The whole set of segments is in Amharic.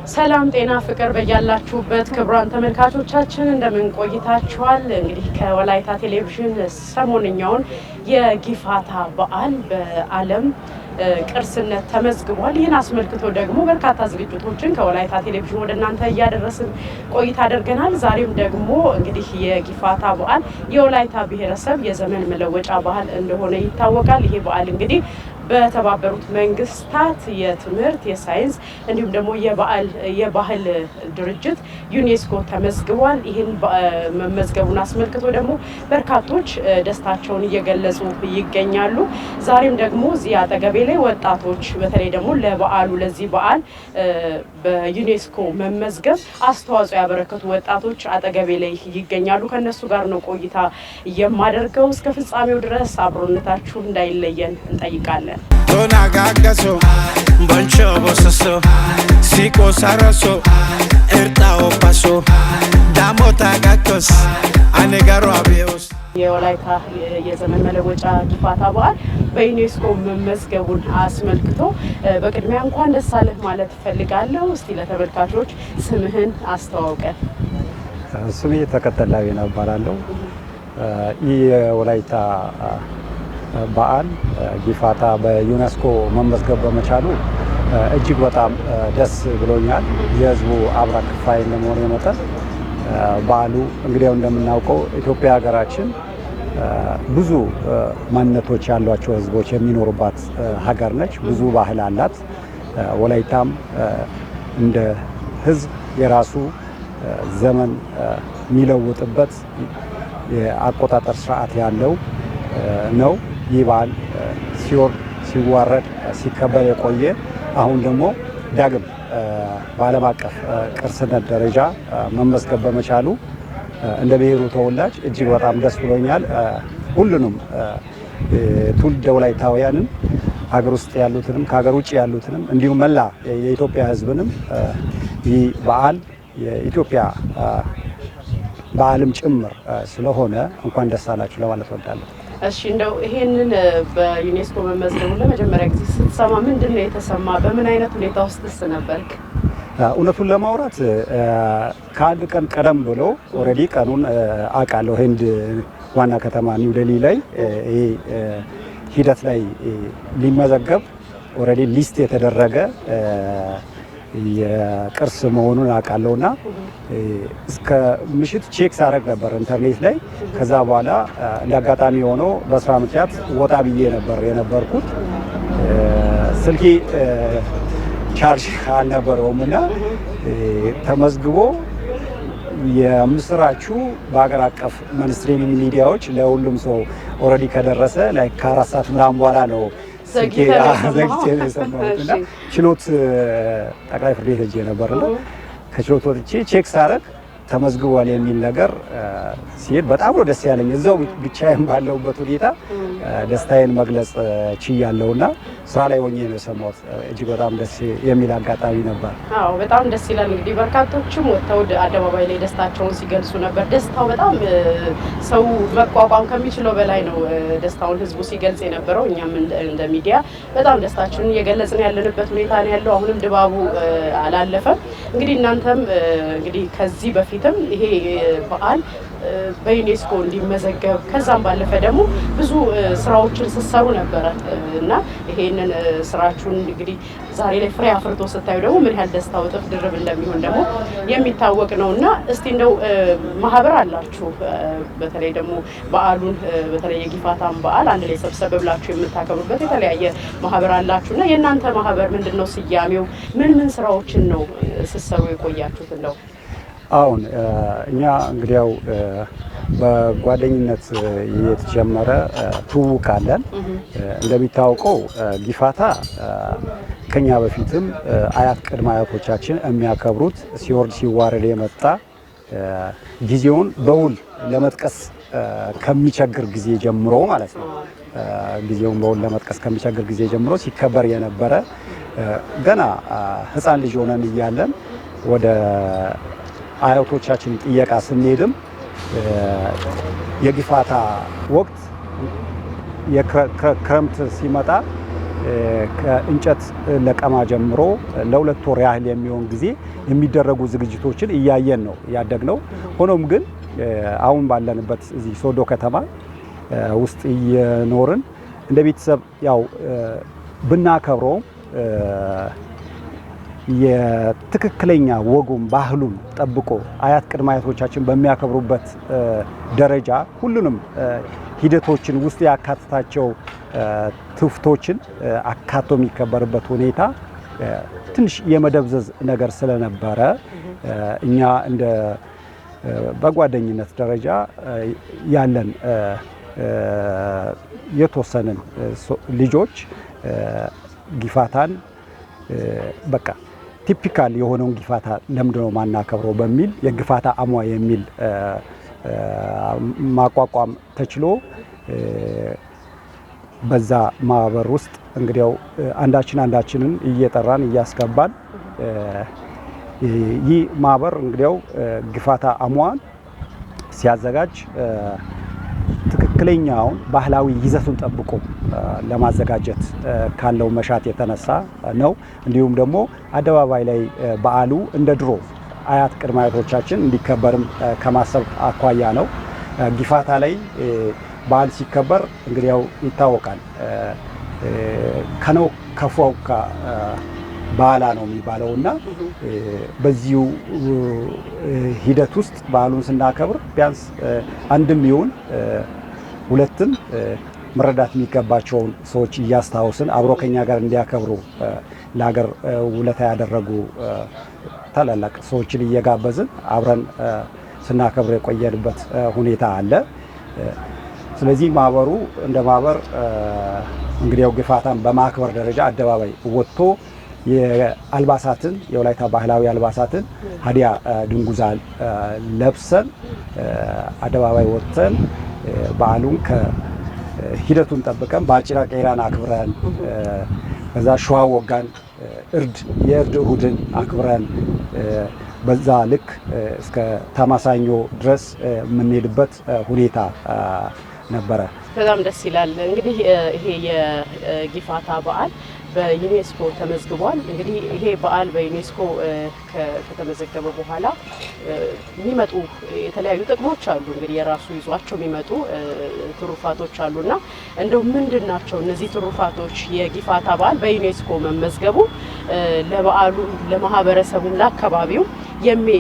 ሰላም ጤና ፍቅር በያላችሁበት ክብራን ተመልካቾቻችን እንደምን ቆይታችኋል? እንግዲህ ከወላይታ ቴሌቪዥን ሰሞንኛውን የጊፋታ በዓል በዓለም ቅርስነት ተመዝግቧል። ይህን አስመልክቶ ደግሞ በርካታ ዝግጅቶችን ከወላይታ ቴሌቪዥን ወደ እናንተ እያደረስን ቆይታ አድርገናል። ዛሬም ደግሞ እንግዲህ የጊፋታ በዓል የወላይታ ብሔረሰብ የዘመን መለወጫ በዓል እንደሆነ ይታወቃል። ይሄ በዓል እንግዲህ በተባበሩት መንግስታት የትምህርት የሳይንስ እንዲሁም ደግሞ የባህል ድርጅት ዩኔስኮ ተመዝግቧል። ይህን መመዝገቡን አስመልክቶ ደግሞ በርካቶች ደስታቸውን እየገለጹ ይገኛሉ። ዛሬም ደግሞ እዚህ አጠገቤ ላይ ወጣቶች በተለይ ደግሞ ለበዓሉ ለዚህ በዓል በዩኔስኮ መመዝገብ አስተዋጽኦ ያበረከቱ ወጣቶች አጠገቤ ላይ ይገኛሉ። ከነሱ ጋር ነው ቆይታ የማደርገው። እስከ ፍጻሜው ድረስ አብሮነታችሁ እንዳይለየን እንጠይቃለን። ቶናጋጋሶ ቦንቾ ቦሰሶ ሲቆ ሳረሶ እርጣኦ ፓሶ ዳሞታ ጋቶስ አነጋሮ አቤውስ የወላይታ የዘመን መለወጫ ጊፋታ በዓል በዩኔስኮ መመዝገቡን አስመልክቶ በቅድሚያ እንኳን ደስ አለህ ማለት እፈልጋለሁ። እስቲ ለተመልካቾች ስምህን አስተዋውቀን። ስሜ ተከተላዊ ነው እባላለሁ። የወላይታ በዓል ጊፋታ በዩኔስኮ መመዝገብ በመቻሉ እጅግ በጣም ደስ ብሎኛል። የህዝቡ አብራክ ክፋይ እንደመሆኑ መጠን በዓሉ እንግዲያው እንደምናውቀው ኢትዮጵያ ሀገራችን ብዙ ማንነቶች ያሏቸው ህዝቦች የሚኖሩባት ሀገር ነች። ብዙ ባህል አላት። ወላይታም እንደ ህዝብ የራሱ ዘመን የሚለውጥበት የአቆጣጠር ስርዓት ያለው ነው። ይህ በዓል ሲወርድ ሲዋረድ ሲከበር የቆየ አሁን ደግሞ ዳግም በዓለም አቀፍ ቅርስነት ደረጃ መመዝገብ በመቻሉ እንደ ብሔሩ ተወላጅ እጅግ በጣም ደስ ብሎኛል። ሁሉንም ትውልደ ወላይታውያንን ሀገር ውስጥ ያሉትንም ከሀገር ውጭ ያሉትንም እንዲሁም መላ የኢትዮጵያ ህዝብንም ይህ በዓል የኢትዮጵያ በዓልም ጭምር ስለሆነ እንኳን ደስ አላችሁ ለማለት እወዳለሁ። እሺ እንደው ይሄንን በዩኔስኮ መመዝገቡ ለመጀመሪያ ጊዜ ስትሰማ ምንድን ነው የተሰማ? በምን አይነት ሁኔታ ውስጥስ ነበርክ? እውነቱን ለማውራት ከአንድ ቀን ቀደም ብሎ ኦልሬዲ ቀኑን አውቃለሁ። ህንድ ዋና ከተማ ኒው ዴሊ ላይ ይሄ ሂደት ላይ ሊመዘገብ ኦልሬዲ ሊስት የተደረገ የቅርስ መሆኑን አውቃለሁና እስከ ምሽት ቼክ ሳደርግ ነበር ኢንተርኔት ላይ። ከዛ በኋላ እንደ አጋጣሚ ሆኖ በስራ ምክንያት ወጣ ብዬ ነበር የነበርኩት። ስልኬ ቻርጅ አልነበረውም እና ተመዝግቦ የምስራቹ በሀገር አቀፍ ሚኒስትሪም ሚዲያዎች ለሁሉም ሰው ኦልሬዲ ከደረሰ ላይ ከ4 ሰዓት ምናምን በኋላ ነው ዘግቼ ነው የሰማሁት። እና ችሎት ጠቅላይ ፍርድ ቤት ሄጄ ነበርና ከችሎት ወጥቼ ቼክ ሳደርግ ተመዝግቧል የሚል ነገር ሲሄድ በጣም ነው ደስ ያለኝ። እዛው ብቻዬን ባለሁበት ሁኔታ ደስታዬን መግለጽ ችያለሁና ስራ ላይ ሆኜ ነው የሰማሁት። እጅግ በጣም ደስ የሚል አጋጣሚ ነበር። አዎ በጣም ደስ ይላል። እንግዲህ በርካቶችም ወጥተው አደባባይ ላይ ደስታቸውን ሲገልጹ ነበር። ደስታው በጣም ሰው መቋቋም ከሚችለው በላይ ነው ደስታውን ህዝቡ ሲገልጽ የነበረው። እኛም እንደ ሚዲያ በጣም ደስታችንን እየገለጽን ያለንበት ሁኔታ ነው ያለው። አሁንም ድባቡ አላለፈም። እንግዲህ እናንተም እንግዲህ ከዚህ በፊትም ይሄ በዓል በዩኔስኮ እንዲመዘገብ ከዛም ባለፈ ደግሞ ብዙ ስራዎችን ስትሰሩ ነበረ እና ይሄንን ስራችሁን እንግዲህ ዛሬ ላይ ፍሬ አፍርቶ ስታዩ ደግሞ ምን ያህል ደስታው እጥፍ ድርብ እንደሚሆን ደግሞ የሚታወቅ ነውና እስቲ እንደው ማህበር አላችሁ በተለይ ደግሞ በዓሉን በተለይ የጊፋታን በዓል አንድ ላይ ሰብሰብ ብላችሁ የምታከብሩበት የተለያየ ማህበር አላችሁና የእናንተ ማህበር ምንድነው ስያሜው? ምን ስራዎችን ነው ስትሰሩ የቆያችሁት? እንደው አሁን እኛ እንግዲያው በጓደኝነት የተጀመረ ትውውቅ አለን። እንደሚታወቀው ጊፋታ ከኛ በፊትም አያት ቅድመ አያቶቻችን የሚያከብሩት ሲወርድ ሲዋረድ የመጣ ጊዜውን በውል ለመጥቀስ ከሚቸግር ጊዜ ጀምሮ ማለት ነው። ጊዜውን በውል ለመጥቀስ ከሚቸግር ጊዜ ጀምሮ ሲከበር የነበረ ገና ህፃን ልጅ ሆነን እያለን ወደ አያቶቻችን ጥየቃ ስንሄድም የጊፋታ ወቅት የክረምት ሲመጣ ከእንጨት ለቀማ ጀምሮ ለ2 ወር ያህል የሚሆን ጊዜ የሚደረጉ ዝግጅቶችን እያየን ነው ያደግነው። ሆኖም ግን አሁን ባለንበት እዚህ ሶዶ ከተማ ውስጥ እየኖርን እንደ ቤተሰብ ያው ብናከብረውም የትክክለኛ ወጉም ባህሉን ጠብቆ አያት ቅድመ አያቶቻችን በሚያከብሩበት ደረጃ ሁሉንም ሂደቶችን ውስጥ ያካትታቸው ትውፊቶችን አካቶ የሚከበርበት ሁኔታ ትንሽ የመደብዘዝ ነገር ስለነበረ እኛ እንደ በጓደኝነት ደረጃ ያለን የተወሰንን ልጆች ጊፋታን በቃ ቲፒካል የሆነውን ጊፋታ ለምንድነው ማናከብረው በሚል የጊፋታ አሟ የሚል ማቋቋም ተችሎ በዛ ማህበር ውስጥ እንግዲያው አንዳችንን እየጠራን እያስገባን ይህ ማህበር እንግዲያው ጊፋታ አሟን ሲያዘጋጅ ትክክለኛውን ባህላዊ ይዘቱን ጠብቆ ለማዘጋጀት ካለው መሻት የተነሳ ነው። እንዲሁም ደግሞ አደባባይ ላይ በዓሉ እንደ ድሮ አያት ቅድመ አያቶቻችን እንዲከበርም ከማሰብ አኳያ ነው። ጊፋታ ላይ በዓል ሲከበር እንግዲህ ያው ይታወቃል ከነው ከፏው በዓላ ነው የሚባለው እና በዚሁ ሂደት ውስጥ በዓሉን ስናከብር ቢያንስ አንድም ይሁን ሁለትም መረዳት የሚገባቸውን ሰዎች እያስታወስን አብሮ ከኛ ጋር እንዲያከብሩ ለሀገር ውለታ ያደረጉ ታላላቅ ሰዎችን እየጋበዝን አብረን ስናከብር የቆየንበት ሁኔታ አለ። ስለዚህ ማህበሩ እንደ ማህበር እንግዲህ ያው ጊፋታን በማክበር ደረጃ አደባባይ ወጥቶ የአልባሳትን የወላይታ ባህላዊ አልባሳትን ሀዲያ ድንጉዛ ለብሰን አደባባይ ወጥተን በዓሉን ከሂደቱን ጠብቀን በአጭራ ቀይራን አክብረን በዛ ሸዋ ወጋን የእርድ እሁድን አክብረን በዛ ልክ እስከ ታማሳኞ ድረስ የምንሄድበት ሁኔታ ነበረ። በጣም ደስ ይላል። እንግዲህ ይሄ የጊፋታ በዓል በዩኔስኮ ተመዝግቧል። እንግዲህ ይሄ በዓል በዩኔስኮ ከተመዘገበ በኋላ የሚመጡ የተለያዩ ጥቅሞች አሉ። እንግዲህ የራሱ ይዟቸው የሚመጡ ትሩፋቶች አሉና እንደው ምንድን ናቸው እነዚህ ትሩፋቶች? የጊፋታ በዓል በዩኔስኮ መመዝገቡ ለበዓሉ፣ ለማህበረሰቡም፣ ለአካባቢው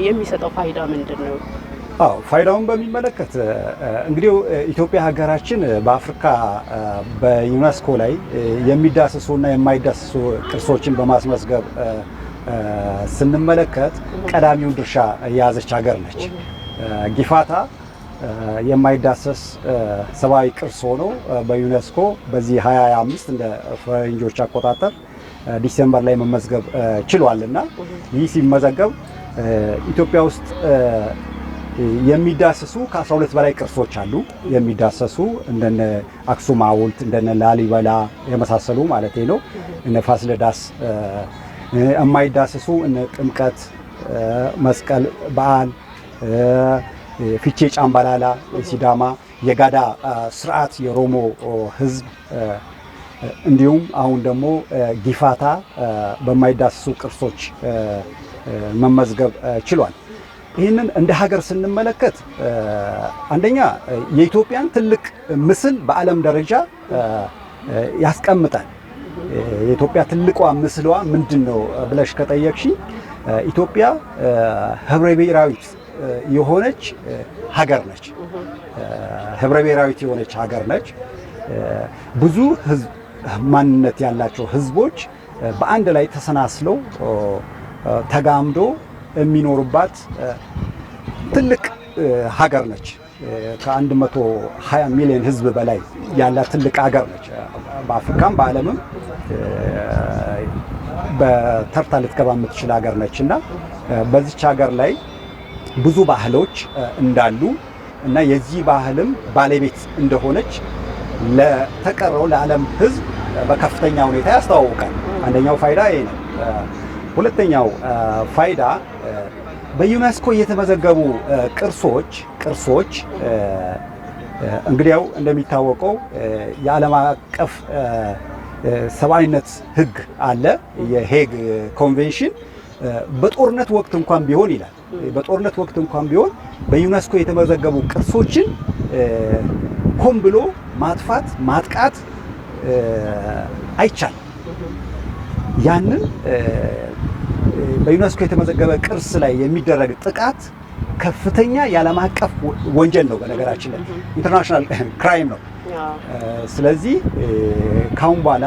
የሚሰጠው ፋይዳ ምንድን ነው? ፋይዳውን በሚመለከት እንግዲህ ኢትዮጵያ ሀገራችን በአፍሪካ በዩኔስኮ ላይ የሚዳሰሱና የማይዳሰሱ ቅርሶችን በማስመዝገብ ስንመለከት ቀዳሚውን ድርሻ የያዘች ሀገር ነች። ጊፋታ የማይዳሰስ ሰብአዊ ቅርስ ሆኖ በዩኔስኮ በዚህ 2025 እንደ ፈረንጆች አቆጣጠር ዲሴምበር ላይ መመዝገብ ችሏልና ይህ ሲመዘገብ ኢትዮጵያ ውስጥ የሚዳሰሱ ከ12 በላይ ቅርሶች አሉ። የሚዳሰሱ እንደነ አክሱም ሐውልት እንደነ ላሊበላ የመሳሰሉ ማለት ነው። እነ ፋሲለደስ የማይዳሰሱ እነ ጥምቀት፣ መስቀል በዓል፣ ፊቼ ጫምባላላ የሲዳማ፣ የጋዳ ስርዓት የኦሮሞ ህዝብ እንዲሁም አሁን ደግሞ ጊፋታ በማይዳሰሱ ቅርሶች መመዝገብ ችሏል። ይህንን እንደ ሀገር ስንመለከት አንደኛ የኢትዮጵያን ትልቅ ምስል በዓለም ደረጃ ያስቀምጣል። የኢትዮጵያ ትልቋ ምስሏ ምንድን ነው ብለሽ ከጠየቅሽ ኢትዮጵያ ህብረ ብሔራዊት የሆነች ሀገር ነች። ህብረ ብሔራዊት የሆነች ሀገር ነች። ብዙ ህዝብ ማንነት ያላቸው ህዝቦች በአንድ ላይ ተሰናስለው ተጋምዶ የሚኖሩባት ትልቅ ሀገር ነች። ከ120 ሚሊዮን ህዝብ በላይ ያላት ትልቅ ሀገር ነች። በአፍሪካም በዓለምም በተርታ ልትገባ የምትችል ሀገር ነች እና በዚች ሀገር ላይ ብዙ ባህሎች እንዳሉ እና የዚህ ባህልም ባለቤት እንደሆነች ለተቀረው ለዓለም ህዝብ በከፍተኛ ሁኔታ ያስተዋውቃል። አንደኛው ፋይዳ ይሄ ነው። ሁለተኛው ፋይዳ በዩኔስኮ የተመዘገቡ ቅርሶች እንግዲያው እንደሚታወቀው የዓለም አቀፍ ሰብአዊነት ህግ አለ የሄግ ኮንቬንሽን በጦርነት ወቅት እንኳን ቢሆን ይላል በጦርነት ወቅት እንኳን ቢሆን በዩኔስኮ የተመዘገቡ ቅርሶችን ሆን ብሎ ማጥፋት ማጥቃት አይቻልም ያንን በዩኔስኮ የተመዘገበ ቅርስ ላይ የሚደረግ ጥቃት ከፍተኛ የዓለም አቀፍ ወንጀል ነው በነገራችን ላይ ኢንተርናሽናል ክራይም ነው ስለዚህ ካሁን በኋላ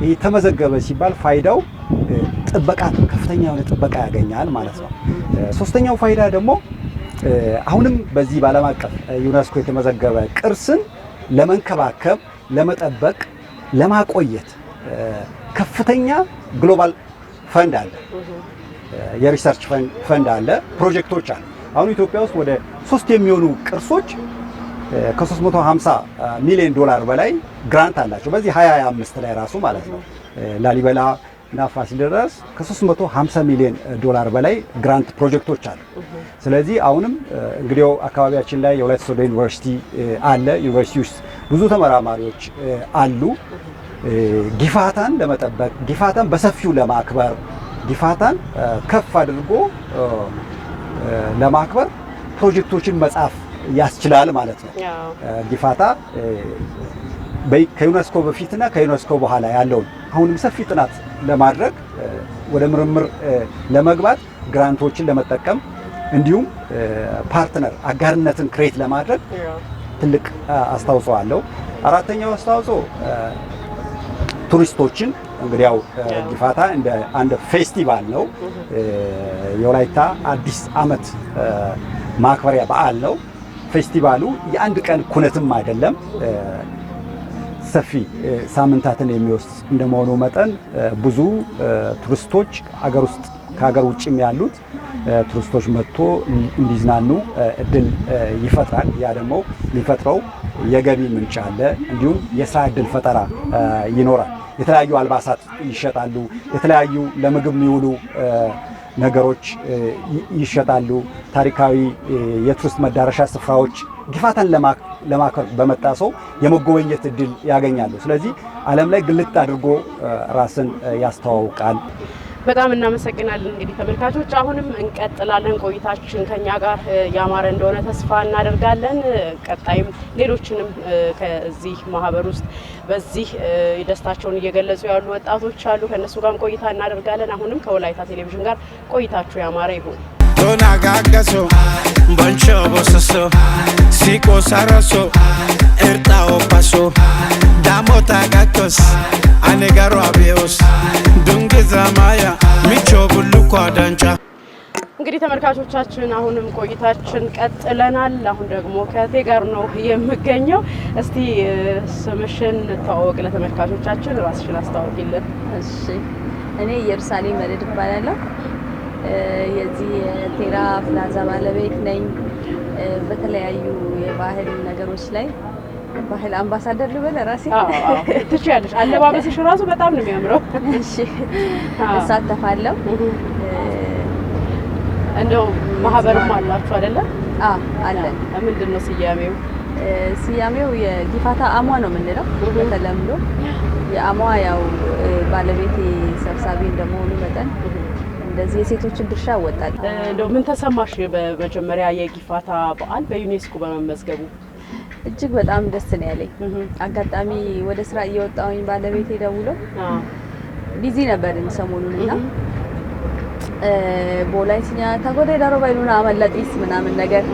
የተመዘገበ ሲባል ፋይዳው ጥበቃ ከፍተኛ የሆነ ጥበቃ ያገኛል ማለት ነው ሶስተኛው ፋይዳ ደግሞ አሁንም በዚህ በዓለም አቀፍ ዩኔስኮ የተመዘገበ ቅርስን ለመንከባከብ ለመጠበቅ ለማቆየት ከፍተኛ ግሎባል ፈንድ አለ የሪሰርች ፈንድ አለ ፕሮጀክቶች አሉ አሁን ኢትዮጵያ ውስጥ ወደ 3 የሚሆኑ ቅርሶች ከ350 ሚሊዮን ዶላር በላይ ግራንት አላቸው በዚህ 2025 ላይ ራሱ ማለት ነው ላሊበላ እና ፋሲለደስ ከ350 ሚሊዮን ዶላር በላይ ግራንት ፕሮጀክቶች አሉ ስለዚህ አሁንም እንግዲህ አካባቢያችን ላይ የወላይታ ሶዶ ዩኒቨርሲቲ አለ ዩኒቨርሲቲ ውስጥ ብዙ ተመራማሪዎች አሉ ጊፋታን ለመጠበቅ ጊፋታን በሰፊው ለማክበር ጊፋታን ከፍ አድርጎ ለማክበር ፕሮጀክቶችን መጻፍ ያስችላል ማለት ነው ጊፋታ ከዩኔስኮ በፊትና ከዩኔስኮ በኋላ ያለውን አሁንም ሰፊ ጥናት ለማድረግ ወደ ምርምር ለመግባት ግራንቶችን ለመጠቀም እንዲሁም ፓርትነር አጋርነትን ክሬት ለማድረግ ትልቅ አስተዋጽኦ አለው አራተኛው አስተዋጽኦ ቱሪስቶችን እንግዲህ ያው ጊፋታ እንደ አንድ ፌስቲቫል ነው የወላይታ አዲስ አመት ማክበሪያ በዓል ነው ፌስቲቫሉ የአንድ ቀን ኩነትም አይደለም ሰፊ ሳምንታትን የሚወስድ እንደመሆኑ መጠን ብዙ ቱሪስቶች አገር ውስጥ ከሀገር ውጭም ያሉት ቱሪስቶች መጥቶ እንዲዝናኑ እድል ይፈጥራል ያ ደግሞ የሚፈጥረው የገቢ ምንጭ አለ እንዲሁም የስራ እድል ፈጠራ ይኖራል የተለያዩ አልባሳት ይሸጣሉ የተለያዩ ለምግብ የሚውሉ ነገሮች ይሸጣሉ ታሪካዊ የቱሪስት መዳረሻ ስፍራዎች ጊፋታን ለማክበር በመጣ ሰው የመጎብኘት እድል ያገኛሉ ስለዚህ ዓለም ላይ ግልጥ አድርጎ ራስን ያስተዋውቃል በጣም እናመሰግናለን እንግዲህ ተመልካቾች አሁንም እንቀጥላለን ቆይታችን ከኛ ጋር ያማረ እንደሆነ ተስፋ እናደርጋለን ቀጣይም ሌሎችንም ከዚህ ማህበር ውስጥ በዚህ ደስታቸውን እየገለጹ ያሉ ወጣቶች አሉ ከነሱ ጋርም ቆይታ እናደርጋለን አሁንም ከወላይታ ቴሌቪዥን ጋር ቆይታችሁ ያማረ ይሁን Tona gagaso, boncho bososo, siko saraso, erta opaso, damota gakos, anegaro abeos, dungi zamaya, micho buluko adancha. እንግዲህ ተመልካቾቻችን አሁንም ቆይታችን ቀጥለናል አሁን ደግሞ ከቴ ጋር ነው የምገኘው እስቲ ስምሽን ተዋወቅ ለተመልካቾቻችን ራስሽን አስተዋውቂልን እሺ እኔ ኢየሩሳሌም መረድ እባላለሁ የዚህ ቴራ ፕላዛ ባለቤት ነኝ በተለያዩ የባህል ነገሮች ላይ ባህል አምባሳደር ልበል ራሴ ትችያለሽ አለባበስሽ ራሱ በጣም ነው የሚያምረው እሺ እሳተፋለሁ እንደው ማህበርም አላችሁ አይደለ አለን ምንድነው ስያሜው ስያሜው የጊፋታ አሟ ነው የምንለው በተለምዶ የአሟ ያው ባለቤቴ ሰብሳቢ እንደመሆኑ መጠን እንደዚህ የሴቶችን ድርሻ ወጣል እንደው ምን ተሰማሽ በመጀመሪያ የጊፋታ በዓል በዩኔስኮ በመመዝገቡ እጅግ በጣም ደስ ነው ያለኝ አጋጣሚ ወደ ስራ እየወጣሁኝ ባለቤቴ ደውሎ ቢዚ ነበርን ሰሞኑንና በወላይትኛ ታጎደ ዳሮ ባይሉና አመለጢስ ምናምን ነገር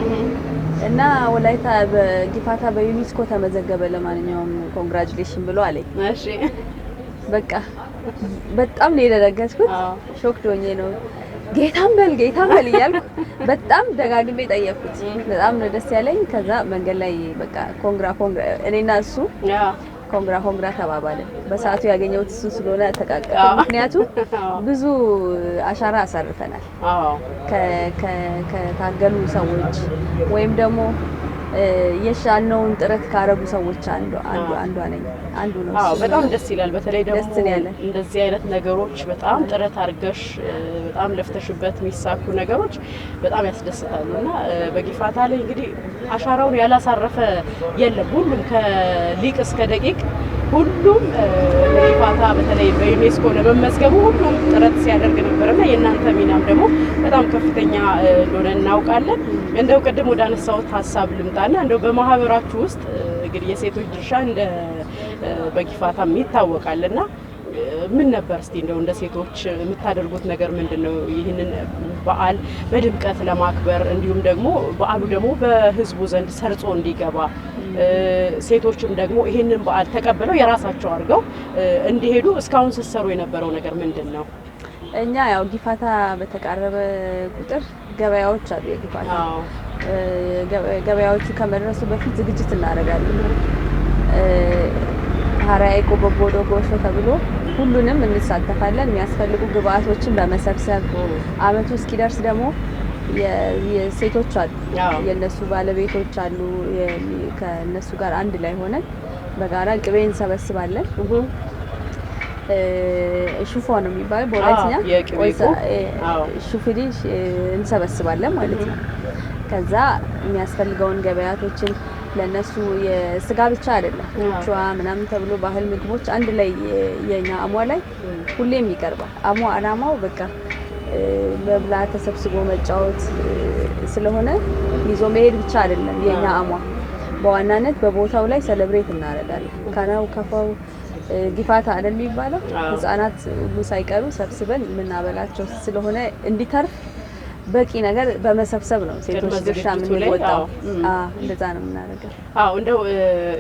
እና ወላይታ በጊፋታ በዩኔስኮ ተመዘገበ ለማንኛውም ኮንግራቹሌሽን ብሎ አለኝ እሺ በቃ በጣም ነው የደረገስኩት ሾክ ዶኜ ነው ጌታም በል እያልኩ በጣም ደጋግሜ ጠየቅኩት በጣም ነው ደስ ያለኝ ከዛ መንገድ ላይ በቃ ኮንግራ እኔና እሱ ኮንግራ ተባባልን በሰዓቱ ያገኘሁት እሱ ስለሆነ ተቃቀለ ምክንያቱም ብዙ አሻራ አሳርፈናል ከታገሉ ሰዎች ወይም ደግሞ የሻልነውን ጥረት ካረጉ ሰዎች አንዱ ነው በጣም ደስ ይላል በተለይ ደግሞ እንደዚህ አይነት ነገሮች በጣም ጥረት አድርገሽ በጣም ለፍተሽበት የሚሳኩ ነገሮች በጣም ያስደስታሉና በጊፋታ ላይ እንግዲህ አሻራውን ያላሳረፈ የለም ሁሉም ከሊቅ እስከ ደቂቅ ሁሉም ለጊፋታ በተለይ በዩኔስኮ ለመመዝገቡ ሁሉም ጥረት ሲያደርግ ነበርና የእናንተ ሚናም ደግሞ በጣም ከፍተኛ እንደሆነ እናውቃለን። እንደው ቅድም ወደ አነሳሁት ሀሳብ ልምጣና እንደው በማህበራችሁ ውስጥ እንግዲህ የሴቶች ድርሻ እንደ በጊፋታም ይታወቃልና ምን ነበር እስቲ እንደው እንደ ሴቶች የምታደርጉት ነገር ምንድነው? ይህንን በዓል በድምቀት ለማክበር እንዲሁም ደግሞ በዓሉ ደግሞ በህዝቡ ዘንድ ሰርጾ እንዲገባ ሴቶችም ደግሞ ይህንን በዓል ተቀብለው የራሳቸው አድርገው እንዲሄዱ እስካሁን ስትሰሩ የነበረው ነገር ምንድነው? እኛ ያው ጊፋታ በተቃረበ ቁጥር ገበያዎች አሉ። የጊፋታ ገበያዎቹ ከመድረሱ በፊት ዝግጅት እናደርጋለን። ሀራይ ቆቦቦዶ ጎሾ ተብሎ ሁሉንም እንሳተፋለን። የሚያስፈልጉ ግብአቶችን በመሰብሰብ አመቱ እስኪደርስ ደግሞ የሴቶች አሉ የነሱ ባለቤቶች አሉ። ከነሱ ጋር አንድ ላይ ሆነን በጋራ ቅቤ እንሰበስባለን። ሹፎ ነው የሚባለው በወላይትኛ ሹፍዲ እንሰበስባለን ማለት ነው። ከዛ የሚያስፈልገውን ገበያቶችን ለነሱ የስጋ ብቻ አይደለም ቹዋ ምናምን ተብሎ ባህል ምግቦች አንድ ላይ የኛ አሟ ላይ ሁሌም ይቀርባል። አሟ አላማው በቃ መብላት ተሰብስቦ መጫወት ስለሆነ ይዞ መሄድ ብቻ አይደለም። የኛ አሟ በዋናነት በቦታው ላይ ሴሌብሬት እናደርጋለን። ካናው ከፋው ጊፋታ አይደል የሚባለው ህፃናት ሁሉ ሳይቀሩ ሰብስበን የምናበላቸው ስለሆነ እንዲተርፍ በቂ ነገር በመሰብሰብ ነው ሴቶች ድርሻ የምንወጣው። እንደዛ ነው የምናደርገው። እንደው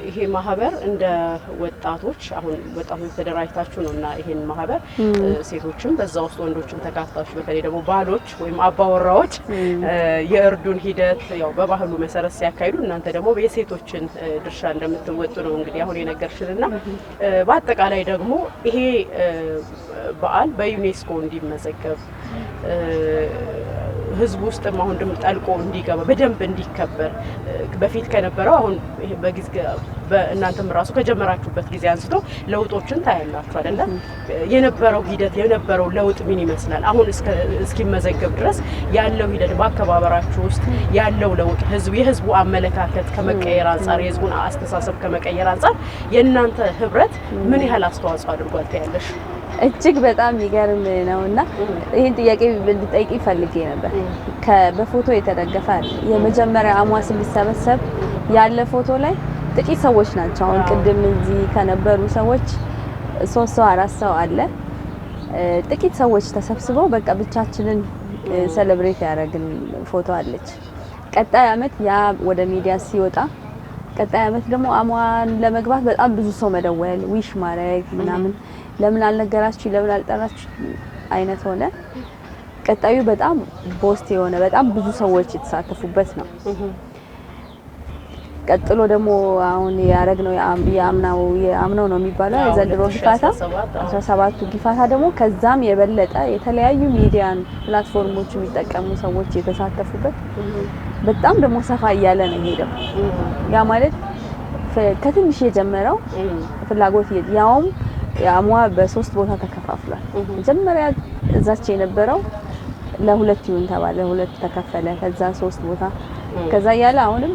ይሄ ማህበር እንደ ወጣቶች አሁን ወጣቶች ተደራጅታችሁ ነውና ይሄን ማህበር ሴቶችም በዛ ውስጥ ወንዶችም ተካታችሁ በተለይ ደግሞ ባሎች ወይም አባወራዎች የእርዱን ሂደት ያው በባህሉ መሰረት ሲያካሂዱ እናንተ ደግሞ የሴቶችን ድርሻ እንደምትወጡ ነው እንግዲህ አሁን የነገርሽንና በአጠቃላይ ደግሞ ይሄ በዓል በዩኔስኮ እንዲመዘገብ ህዝብ ውስጥ አሁን ደም ጠልቆ እንዲገባ በደንብ እንዲከበር በፊት ከነበረው አሁን በጊዜ በእናንተም ራሱ ከጀመራችሁበት ጊዜ አንስቶ ለውጦችን ታያላችሁ አይደል? የነበረው ሂደት የነበረው ለውጥ ምን ይመስላል? አሁን እስኪመዘገብ ድረስ ያለው ሂደት በአከባበራችሁ ውስጥ ያለው ለውጥ የህዝቡ አመለካከት ከመቀየር አንፃር የህዝቡን አስተሳሰብ ከመቀየር አንፃር የእናንተ ህብረት ምን ያህል አስተዋጽኦ አድርጓል ታያለሽ? እጅግ በጣም ይገርም ነውና ይሄን ጥያቄ ልጠይቅ ፈልጌ ነበር። በፎቶ የተደገፈ የመጀመሪያ አሟ ሲሰበሰብ ያለ ፎቶ ላይ ጥቂት ሰዎች ናቸው። አሁን ቅድም እዚህ ከነበሩ ሰዎች 3 ሰው 4 ሰው አለ። ጥቂት ሰዎች ተሰብስበው በቃ ብቻችንን ሴሌብሬት ያደረግን ፎቶ አለች። ቀጣይ አመት ያ ወደ ሚዲያ ሲወጣ ቀጣይ አመት ደግሞ አሟን ለመግባት በጣም ብዙ ሰው መደወል ዊሽ ማድረግ ምናምን ለምን አልነገራችሁ ለምን አልጠራችሁ አይነት ሆነ። ቀጣዩ በጣም ቦስት የሆነ በጣም ብዙ ሰዎች የተሳተፉበት ነው። ቀጥሎ ደግሞ አሁን ያረግነው የአምናው ነው የሚባለው የዘንድሮ ጊፋታ 17ቱ ጊፋታ ደግሞ ከዛም የበለጠ የተለያዩ ሚዲያን ፕላትፎርሞች የሚጠቀሙ ሰዎች የተሳተፉበት በጣም ደግሞ ሰፋ እያለ ነው የሄደው። ያ ማለት ከትንሽ የጀመረው ፍላጎት ያውም ያሟ በ3 ቦታ ተከፋፍሏል። መጀመሪያ እዛች የነበረው ለሁለት ይሁን ተባለ፣ ሁለት ተከፈለ። ከዛ 3 ቦታ ከዛ ያለ አሁንም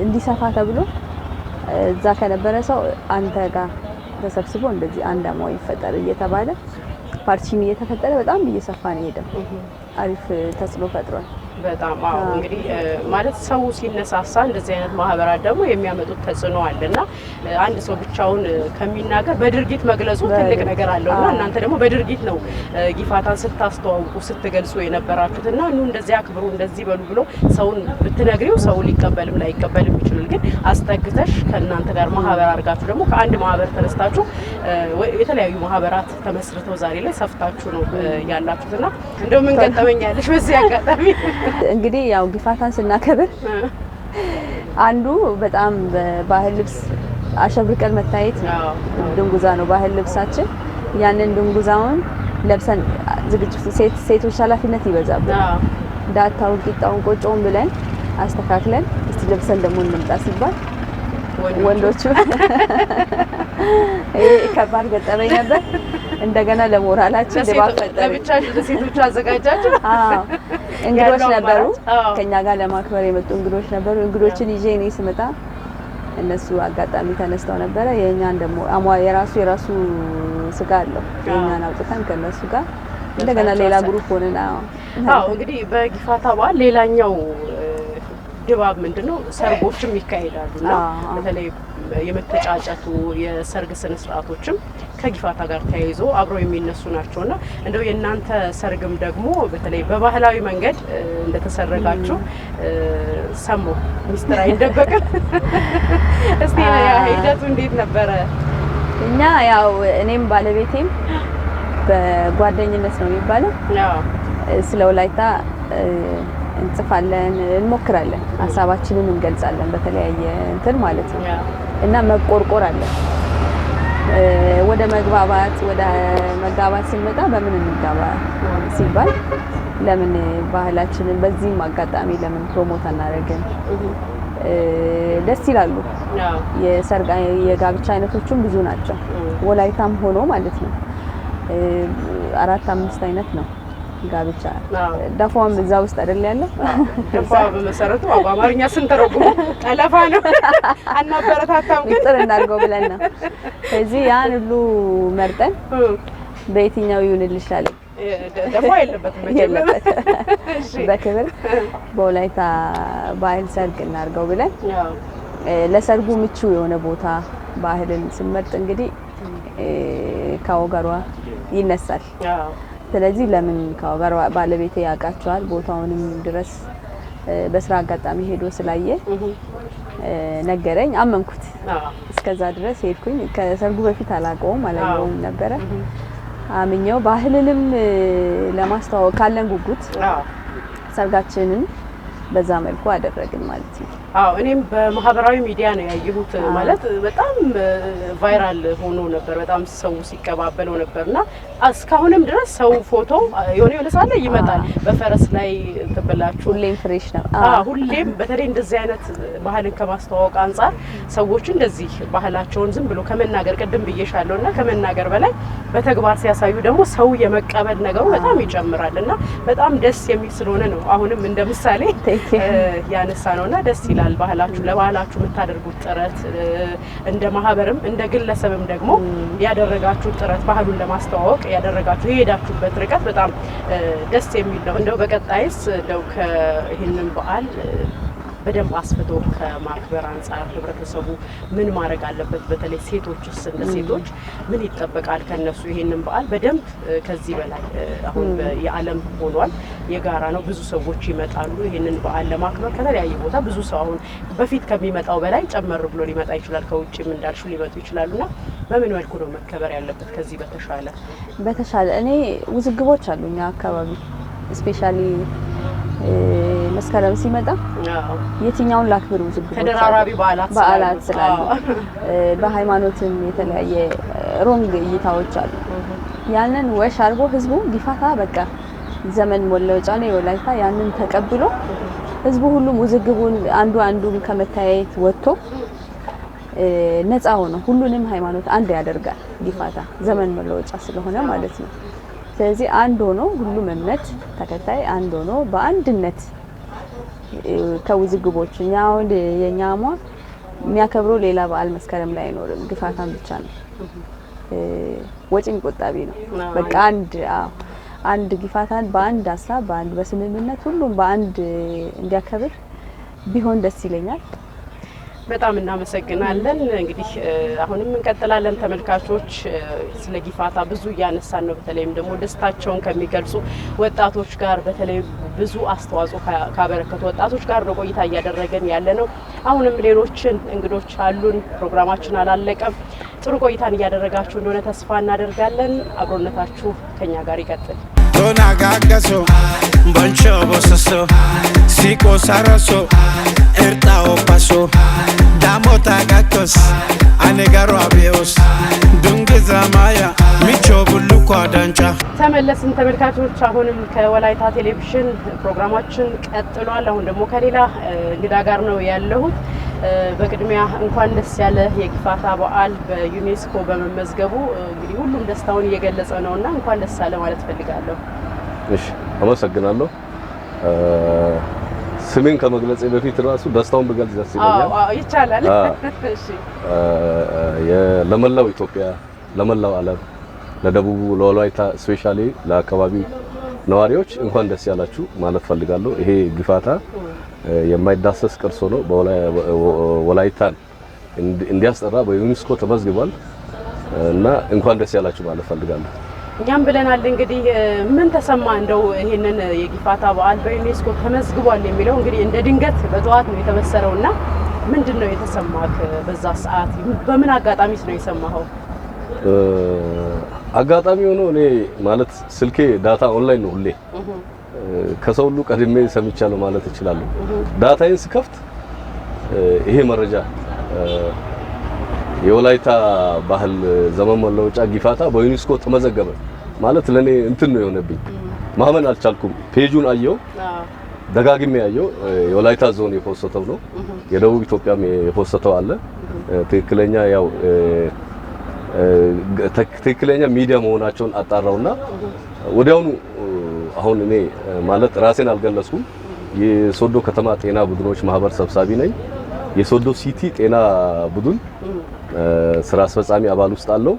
እንዲሰፋ ተብሎ እዛ ከነበረ ሰው አንተ ጋር ተሰብስቦ እንደዚህ አንድ አሟ ይፈጠር እየተባለ ፓርቲም እየተፈጠረ በጣም እየሰፋ ነው ሄደው። አሪፍ ተጽዕኖ ፈጥሯል። በጣም እንግዲህ ማለት ሰው ሲነሳሳ እንደዚህ አይነት ማህበራት ደግሞ የሚያመጡት ተጽዕኖ አለና አንድ ሰው ብቻውን ከሚናገር በድርጊት መግለጹ ትልቅ ነገር አለውና እናንተ ደግሞ በድርጊት ነው ጊፋታን ስታስተዋውቁ ስትገልጹ የነበራችሁትና ኑ እንደዚህ አክብሩ እንደዚህ በሉ ብሎ ሰውን ብትነግሪው ሰው ሊቀበልም ላይቀበልም ይችላል። ግን አስጠግተሽ ከእናንተ ጋር ማህበር አድርጋችሁ ደግሞ ከአንድ ማህበር ተነስታችሁ የተለያዩ ማህበራት ተመስርተው ዛሬ ላይ ሰፍታችሁ ነው ያላችሁትና እንደው ምን ገጠመኛለሽ በዚህ አጋጣሚ? እንግዲህ ያው ጊፋታን ስናከብር አንዱ በጣም በባህል ልብስ አሸብርቀን መታየት ነው። ድንጉዛ ነው ባህል ልብሳችን። ያንን ድንጉዛውን ለብሰን ዝግጅት ሴቶች ኃላፊነት ይበዛብናል። ዳታው ቂጣውን ቆጮውን ብለን አስተካክለን እስቲ ለብሰን ደግሞ እንምጣ ሲባል ወንዶቹ ከባድ ገጠመኝ ነበር። እንደገና ለሞራላችን ድባብ ፈጠረ። ለሴቶቹ አዘጋጃችሁ? እንግዶች ነበሩ ከኛ ጋር ለማክበር የመጡ እንግዶች ነበሩ። እንግዶችን ይዤ እኔ ስመጣ እነሱ አጋጣሚ ተነስተው ነበር የኛን ደግሞ የራሱ ስጋ አለው የኛን አውጥተን ከነሱ ጋር እንደገና ሌላ ግሩፕ ሆነና እንግዲህ በጊፋታ በዓል ሌላኛው ድባብ ምንድነው ሰርጎችም ይካሄዳሉና በተለይ የመተጫጨቱ የሰርግ ስነ ስርዓቶችም ከጊፋታ ጋር ተያይዞ አብረው የሚነሱ ናቸውና እንደው የእናንተ ሰርግም ደግሞ በተለይ በባህላዊ መንገድ እንደተሰረጋችሁ ሰሞ ሚስጥር አይደበቅም። እስቲ ሂደቱ እንዴት ነበረ? እኛ ያው እኔም ባለቤቴም በጓደኝነት ነው የሚባለው ስለ ወላይታ እንጽፋለን እንሞክራለን ሐሳባችንን እንገልጻለን በተለያየ እንትን ማለት ነው እና መቆርቆር አለ ወደ መግባባት ሲመጣ በምን እንጋባ ሲባል ለምን ባህላችንን በዚህ አጋጣሚ ለምን ፕሮሞት አናደርግም ደስ ይላሉ የጋብቻ አይነቶችም ብዙ ናቸው ወላይታም ሆኖ ማለት ነው 4-5 አይነት ነው ጋብቻ ዳፋውም እዛ ውስጥ አይደል ያለው ዳፋው በመሰረቱ በአማርኛ ስንተረጉም ጠለፋ ነው አናበረታታም ግን ጥሩ እናርገው ብለን ነው ስለዚህ ያን ሁሉ መርጠን በየትኛው ይሁንልሽ አለ ዳፋው የለበትም መቼም እሺ በክብር በወላይታ ባህል ሰርግ እናርገው ብለን ለሰርጉ ምቹ የሆነ ቦታ ባህልን ስንመርጥ እንግዲህ ካወጋሯ ይነሳል ስለዚህ ለምን ካወጋሯ ባለቤቴ ያውቃቸዋል ቦታውንም ድረስ በስራ አጋጣሚ ሄዶ ስላየ ነገረኝ አመንኩት እስከዛ ድረስ ሄድኩኝ ከሰርጉ በፊት አላውቀውም ነበረ አምኜው ባህልንም ለማስተዋወቅ ካለን ጉጉት ሰርጋችንን በዛ መልኩ አደረግን ማለት ነው እኔም በማህበራዊ ሚዲያ ነው ያየሁት ማለት በጣም ቫይራል ሆኖ ነበር በጣም ሰው ሲቀባበለው ነበርና እስካሁንም ድረስ ሰው ፎቶ የሆነ ሳለ ይመጣል በፈረስ ላይ ተበላችሁ ሁሌም ፍሬሽ ነው ሁሌም በተለይ እንደዚህ አይነት ባህልን ከማስተዋወቅ አንፃር ሰዎች እንደዚህ ባህላቸውን ዝም ብሎ ከመናገር ቀደም ብዬሻለውና ከመናገር በላይ በተግባር ሲያሳዩ ደግሞ ሰው የመቀበል ነገሩ በጣም ይጨምራልና በጣም ደስ የሚል ስለሆነ ነው አሁንም እንደ ምሳሌ ያነሳ ነውና ደስ ይላል ባህላችሁ ለባህላችሁ የምታደርጉት ጥረት እንደ ማህበርም እንደ ግለሰብም ደግሞ ያደረጋችሁ ጥረት ባህሉን ለማስተዋወቅ ያደረጋችሁ የሄዳችሁበት ርቀት በጣም ደስ የሚል ነው እንደው በቀጣይስ እንደው ከይሄንን በዓል በደንብ አስፍቶ ከማክበር አንፃር ህብረተሰቡ ምን ማድረግ አለበት በተለይ ሴቶችስ እንደ ሴቶች ምን ይጠበቃል ከነሱ ይሄንን በዓል በደንብ ከዚህ በላይ አሁን የዓለም ሆኗል የጋራ ነው ብዙ ሰዎች ይመጣሉ ይሄንን በዓል ለማክበር ከተለያየ ቦታ ብዙ ሰው አሁን በፊት ከሚመጣው በላይ ጨመር ብሎ ሊመጣ ይችላል ከውጭም እንዳልሹ ሊመጡ ይችላሉና በምን መልኩ ነው መከበር ያለበት ከዚህ በተሻለ እኔ ውዝግቦች አሉኛ አካባቢ ስፔሻሊ መስከረም ሲመጣ የትኛውን ላክብር ውዝግቦች ተደራራቢ በዓላት ስላሉ በሃይማኖትም የተለያየ ሮንግ እይታዎች አሉ ያንን ወሽ አርጎ ህዝቡ ጊፋታ በቃ ዘመን መለወጫ ነው ወላይታ ያንን ተቀብሎ ህዝቡ ሁሉም ውዝግቡን አንዱን ከመታየት ወጥቶ ነፃ ሆኖ ሁሉንም ሃይማኖት አንድ ያደርጋል ጊፋታ ዘመን መለወጫ ስለሆነ ማለት ነው ስለዚህ አንድ ሆኖ ሁሉም እምነት ተከታይ አንድ ሆኖ በአንድነት ከውዝግቦች ያው የኛማ የሚያከብረው ሌላ በዓል መስከረም ላይ አይኖርም ግፋታን ብቻ ነው ወጪን ቆጣቢ ነው በቃ አንድ ግፋታን በአንድ ሀሳብ በአንድ በስምምነት ሁሉም በአንድ እንዲያከብር ቢሆን ደስ ይለኛል በጣም እናመሰግናለን እንግዲህ አሁንም እንቀጥላለን ተመልካቾች ስለ ጊፋታ ብዙ ያነሳን ነው በተለይም ደግሞ ደስታቸውን ከሚገልጹ ወጣቶች ጋር በተለይ ብዙ አስተዋጽኦ ካበረከቱ ወጣቶች ጋር ነው ቆይታ እያደረገን ያለ ነው አሁንም ሌሎችን እንግዶች አሉን ፕሮግራማችን አላለቀም ጥሩ ቆይታን እያደረጋችሁ እንደሆነ ተስፋ እናደርጋለን አብሮነታችሁ ከኛ ጋር ይቀጥል Dona gagaso, boncho bososo, siko saraso, erta opaso, damota gakos, anegaro abios, dungi zamaya, micho buluko adancha. ተመለስን ተመልካቾች አሁንም ከወላይታ ቴሌቪዥን ፕሮግራማችን ቀጥሏል አሁን ደግሞ ከሌላ እንግዳ ጋር ነው ያለሁት በቅድሚያ እንኳን ደስ ያለ የጊፋታ በዓል በዩኔስኮ በመመዝገቡ እንግዲህ ሁሉም ደስታውን እየገለጸ ነውና እንኳን ደስ ያለ ማለት ፈልጋለሁ እሺ አመሰግናለሁ ስሜን ከመግለጼ በፊት ራሱ ደስታውን ብገልጽ ደስ ይለኛል። አዎ ይቻላል። እሺ ለመላው ኢትዮጵያ፣ ለመላው ዓለም፣ ለደቡቡ፣ ለወላይታ ስፔሻሊ ለአካባቢው ነዋሪዎች እንኳን ደስ ያላችሁ ማለት ፈልጋለሁ። ይሄ ጊፋታ የማይዳሰስ ቅርስ ሆኖ ወላይታን እንዲያስጠራ በዩኔስኮ ተመዝግቧል እና እንኳን ደስ ያላችሁ ማለት ፈልጋለሁ። እኛም ብለናል። እንግዲህ ምን ተሰማ እንደው ይሄንን የጊፋታ በዓል በዩኔስኮ ተመዝግቧል የሚለው እንግዲህ እንደ ድንገት በጠዋት ነው የተበሰረውና ምንድነው የተሰማክ በዛ ሰዓት? በምን አጋጣሚስ ነው የሰማኸው? አጋጣሚ ሆኖ እኔ ማለት ስልኬ ዳታ ኦንላይን ነው ሁሌ ከሰው ሁሉ ቀድሜ ሰምቻለሁ ማለት እችላለሁ። ዳታዬን ስከፍት ይሄ መረጃ የወላይታ ባህል ዘመን መለወጫ ጊፋታ በዩኔስኮ ተመዘገበ ማለት ለኔ እንትን ነው የሆነብኝ። ማመን አልቻልኩም። ፔጁን አየው፣ ደጋግሜ አየው። የወላይታ ዞን የፖስተው ነው፣ የደቡብ ኢትዮጵያም የፖስተው አለ። ትክክለኛ ያው ትክክለኛ ሚዲያ መሆናቸውን አጣራውና ወዲያውኑ አሁን እኔ ማለት ራሴን አልገለጽኩም። የሶዶ ከተማ ጤና ቡድኖች ማህበር ሰብሳቢ ነኝ። የሶዶ ሲቲ ጤና ቡድን ስራ አስፈጻሚ አባል ውስጥ አለው።